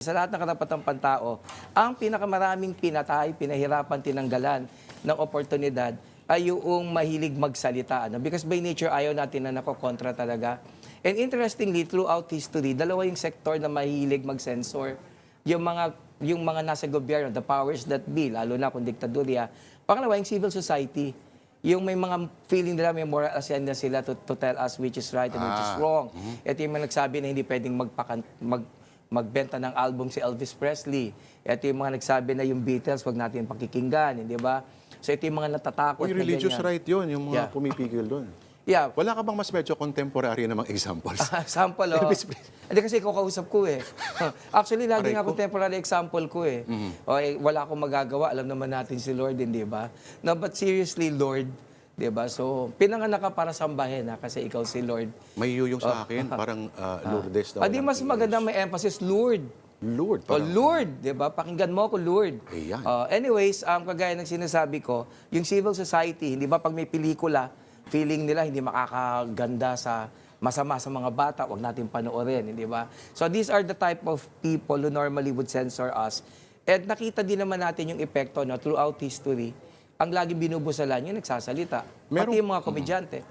Sa lahat ng karapatang pantao, ang pinakamaraming pinatay, pinahirapan, tinanggalan ng oportunidad ay yung mahilig magsalita. Ano? Because by nature, ayaw natin na nakokontra talaga. And interestingly, throughout history, dalawa yung sektor na mahilig mag-censor. Yung mga nasa gobyerno, the powers that be, lalo na kung diktadurya. Pangalawa, yung civil society. Yung may mga feeling nila, may moral ascendant sila to tell us which is right and which is wrong. Ito yung mga nagsabi na hindi pwedeng magbenta ng album si Elvis Presley. Ito yung mga nagsabi na yung Beatles, wag natin pakikinggan, di ba? So ito yung mga natatakot Uy, na religious ganyan. right yun, yung mga pumipigil doon. Yeah. Wala ka bang mas medyo contemporary namang examples? Example, oh. Hindi kasi ikaw kausap ko eh. Actually, lagi nga contemporary example ko eh. O, wala akong magagawa. Alam naman natin si Lord, hindi ba? No, but seriously, Lord, di ba? So, pinanganak ka para sambahin ha, kasi ikaw si Lord. May yung sa akin, parang Lourdes daw. Di mas maganda may emphasis, Lord. Lord. O Lord, di ba? Pakinggan mo ako, Lord. Ayan. Anyways, kagaya ng sinasabi ko, yung civil society, hindi ba pag may pelikula, feeling nila hindi makakaganda sa masama sa mga bata, wag natin panoorin, hindi ba? So these are the type of people who normally would censor us. At nakita din naman natin yung epekto na throughout history, ang laging binubusalan yung nagsasalita. Pati yung mga komedyante.